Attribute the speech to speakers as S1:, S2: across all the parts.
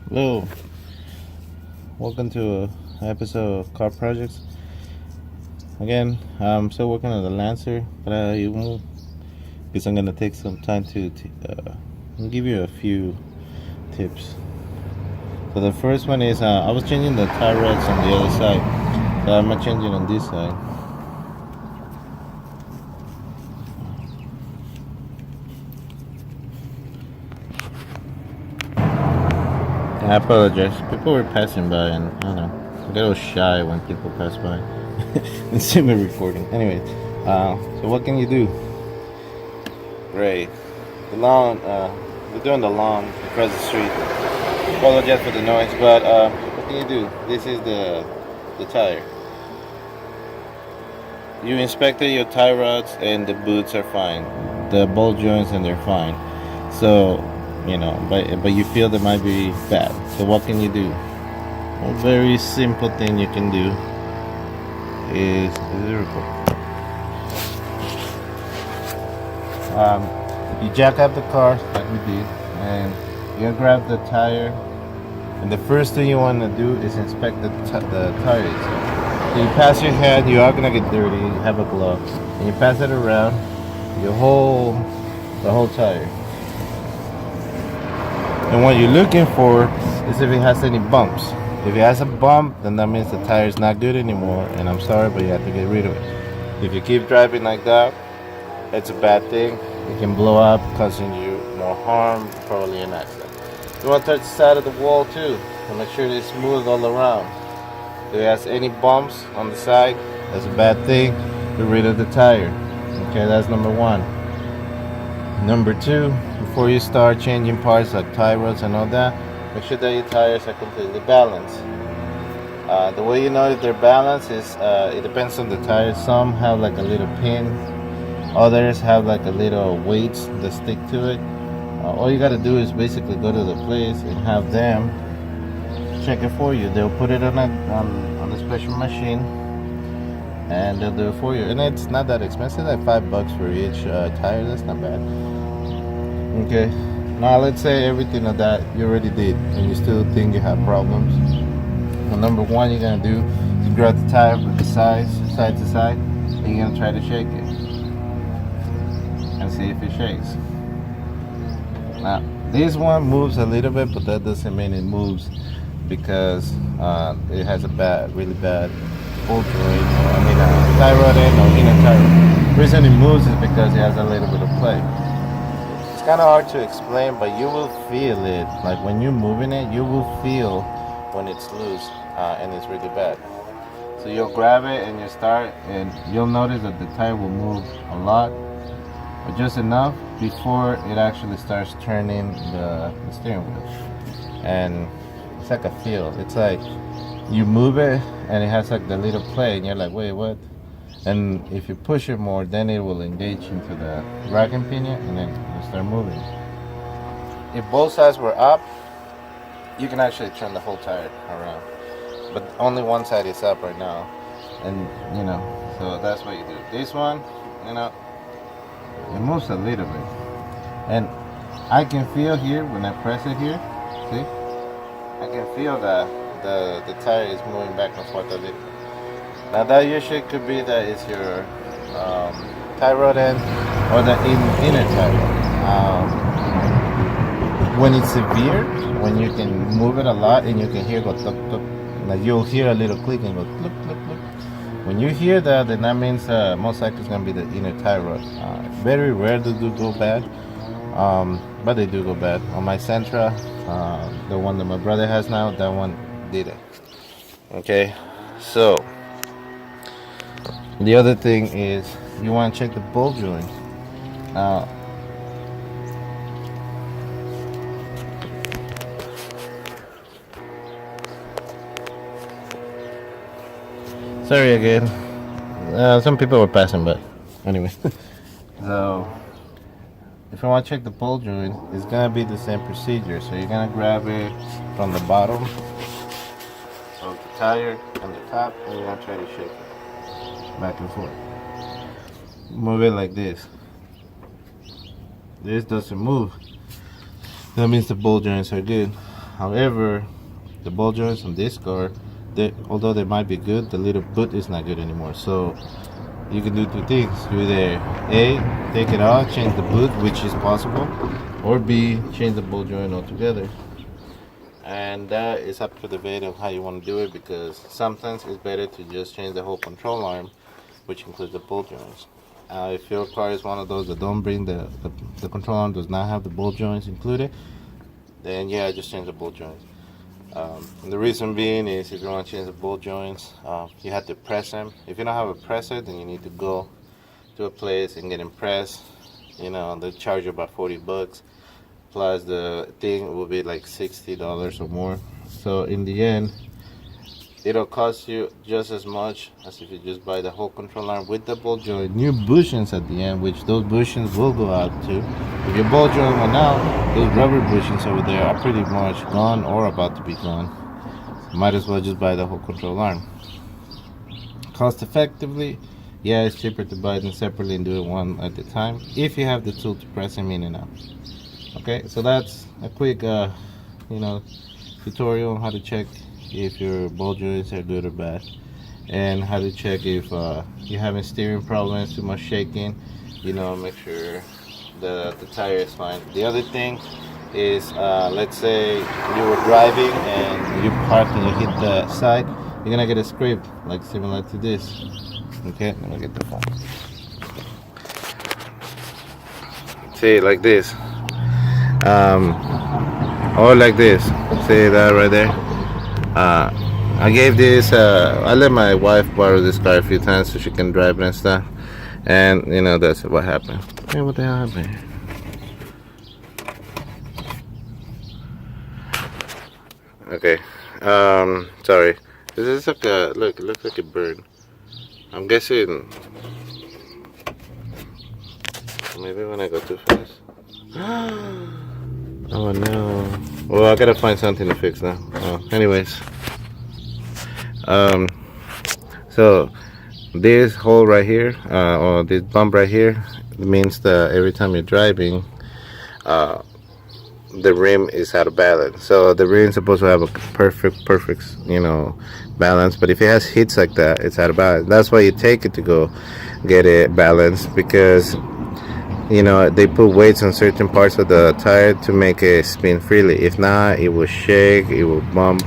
S1: Hello, welcome to an episode of Car Projects. Again, I'm still working on the Lancer, but because I'm gonna take some time to give you a few tips. So the first one is I was changing the tie rods on the other side, so I'm changing on this side. I apologize. People were passing by, and I don't know. I get a little shy when people pass by and see me recording. Anyway, so what can you do? Great. The lawn. We're doing the lawn across the street. Apologize for the noise, but what can you do? This is the tire. You inspected your tie rods, and the boots are fine. The ball joints, and they're fine. So, but you feel they might be bad. So what can you do? A very simple thing you can do is you jack up the car like we did, and you grab the tire. And the first thing you want to do is inspect the tire itself. So you pass your hand. You are gonna get dirty. You have a glove, and you pass it around. You hold the whole tire. And what you're looking for is if it has any bumps. If it has a bump, then that means the tire is not good anymore, and I'm sorry, but you have to get rid of it. If you keep driving like that, it's a bad thing. It can blow up, causing you more harm, probably an accident. You want to touch the side of the wall too, to make sure it's smooth all around. If it has any bumps on the side, that's a bad thing. Get rid of the tire. Okay, that's number one. Number two, before you start changing parts like tie rods and all that, make sure that your tires are completely balanced. The way you know if they're balanced is it depends on the tires. Some have like a little pin, others have like a little weights that stick to it. All you gotta do is basically go to the place and have them check it for you. They'll put it on a special machine, and they'll do it for you. And it's not that expensive, like $5 for each tire. That's not bad. Okay, now let's say everything of that you already did, and you still think you have problems. Well, number one you're gonna do is grab the tire with the sides, side to side, and you're gonna try to shake it and see if it shakes. Now, this one moves a little bit, but that doesn't mean it moves because it has a really bad pull joint. I mean, tie rod end or inner tie rod. The reason it moves is because it has a little bit of play. It's kind of hard to explain, but you will feel it. Like when you're moving it, you will feel when it's loose and it's really bad. So you'll grab it and you start, and you'll notice that the tire will move a lot, but just enough before it actually starts turning the steering wheel. And it's like a feel. It's like you move it and it has like the little play, and you're like, wait, what? And if you push it more, then it will engage into the rack and pinion, and then you start moving. If both sides were up, you can actually turn the whole tire around, but only one side is up right now, and so that's what you do. This one, it moves a little bit, and I can feel here when I press it here. See, I can feel that the tire is moving back and forth a little. Now that usually could be that it's your tie rod end or the inner tie rod. When it's severe, when you can move it a lot and you can hear go tuk tuk, like you'll hear a little click and go click click click. When you hear that, then that means most likely it's gonna be the inner tie rod. Very rare to go bad, but they do go bad. On my Sentra, the one that my brother has now, that one did it. Okay, so the other thing is you want to check the ball joint. Sorry again. Some people were passing, but anyway. So if you want to check the ball joint, it's gonna be the same procedure. So you're gonna grab it from the bottom of the tire and the top, and you're gonna try to shake it back and forth. Move it like this. This doesn't move. That means the ball joints are good. However, the ball joints on this car, although they might be good, the little boot is not good anymore. So you can do two things. You either A, take it out, change the boot, which is possible, or B, change the ball joint altogether. And that is up for debate of how you want to do it, because sometimes it's better to just change the whole control arm, which includes the ball joints. If your car is one of those that don't bring the control arm, does not have the ball joints included, then yeah, just change the ball joints. And the reason being is if you want to change the ball joints, you have to press them. If you don't have a presser, then you need to go to a place and get them pressed. You know, they charge you about $40. Plus the thing will be like $60 or more. So in the end, it'll cost you just as much as if you just buy the whole control arm with the ball joint, new bushings at the end, which those bushings will go out too. If your ball joint went out, those rubber bushings over there are pretty much gone or about to be gone. Might as well just buy the whole control arm. Cost effectively, yeah, it's cheaper to buy them separately and do it one at a time if you have the tool to press them in and out. Okay, so that's a quick tutorial on how to check if your ball joints are good or bad, and how to check if you're having steering problems, too much shaking, make sure the tire is fine. The other thing is, let's say you were driving and you parked and you hit the side, you're gonna get a scrape like similar to this. Okay, let me get the phone. See, like this. Or like this. See that right there? I gave this, I let my wife borrow this car a few times so she can drive it and stuff. And, that's what happened. Hey, what the hell happened? Okay. Sorry. This is like a, look, it looks like a bird. I'm guessing, maybe when I go too fast. Oh no. Well, I gotta find something to fix now. Anyways. So this hole right here, or this bump right here, means that every time you're driving, the rim is out of balance. So the rim is supposed to have a perfect, balance. But if it has hits like that, it's out of balance. That's why you take it to go get it balanced, because they put weights on certain parts of the tire to make it spin freely. If not, it will shake, it will bump.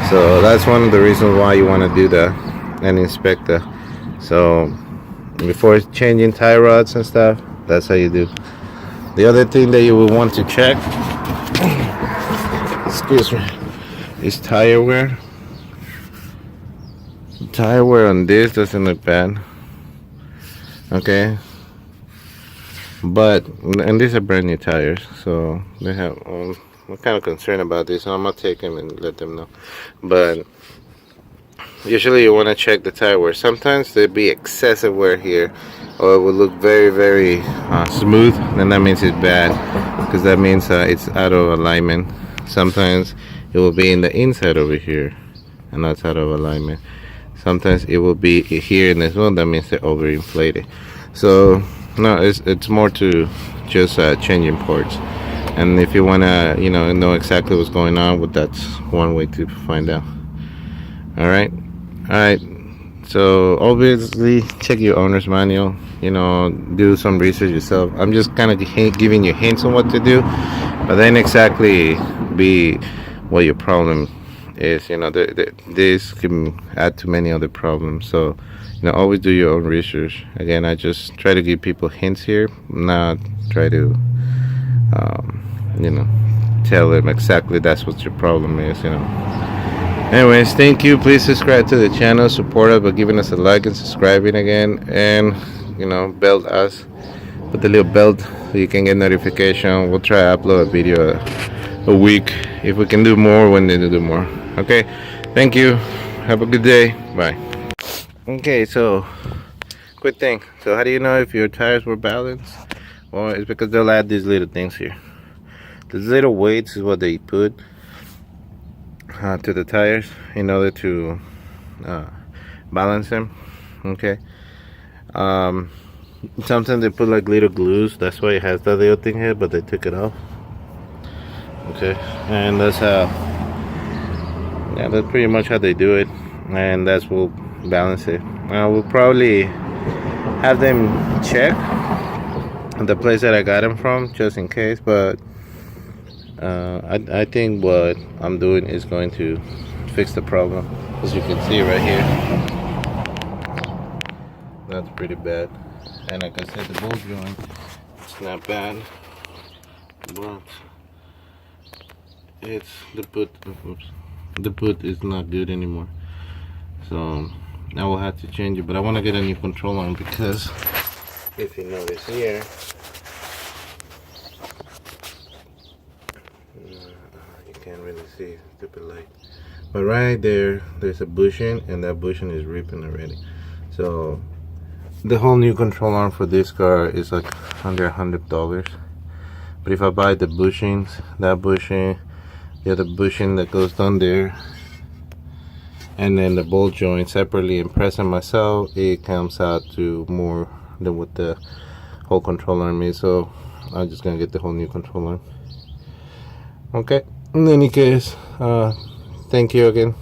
S1: So that's one of the reasons why you want to do that and inspect that. So before changing tie rods and stuff, that's how you do. The other thing that you will want to check, excuse me, is tire wear. Tire wear on this doesn't look bad. Okay. And these are brand new tires, so they have, I'm kind of concerned about this, so I'm gonna take them and let them know. But usually you want to check the tire wear. Sometimes there'll be excessive wear here, or it will look very, very smooth, and that means it's bad, because that means it's out of alignment. Sometimes it will be in the inside over here, and that's out of alignment. Sometimes it will be here in this one, that means they're overinflated. So no, it's more to just changing parts. And if you want to know exactly what's going on, well, that's one way to find out. All right, so obviously check your owner's manual, do some research yourself. I'm just kind of giving you hints on what to do, but then exactly be what your problem is. This can add to many other problems. So always do your own research. Again, I just try to give people hints here, not try to tell them exactly that's what your problem is. Anyways, thank you. Please subscribe to the channel, support us by giving us a like and subscribing again, and bell us with the little bell so you can get notification. We'll try to upload a video a week. If we can do more, when they do more. Okay, thank you, have a good day, bye. Okay, so quick thing. So how do you know if your tires were balanced? Well, it's because they'll add these little things here. These little weights is what they put to the tires in order to balance them. Okay. Sometimes they put like little glues. That's why it has that little thing here, but they took it off. Okay, and that's how, yeah, that's pretty much how they do it, and that's what will balance it. We'll probably have them check the place that I got them from, just in case, but I think what I'm doing is going to fix the problem. As you can see right here, that's pretty bad. And like I said, the ball joint, it's not bad, but it's the boot. Oops, the boot is not good anymore. So I will have to change it. But I want to get a new control arm because if you notice here, you can't really see, stupid light. But right there, there's a bushing, and that bushing is ripping already. So the whole new control arm for this car is like under $100. But if I buy the bushings, that bushing, the other bushing that goes down there, and then the ball joint separately and press them myself, it comes out to more than what the whole control arm is. So I'm just gonna get the whole new control arm. Okay, in any case, thank you again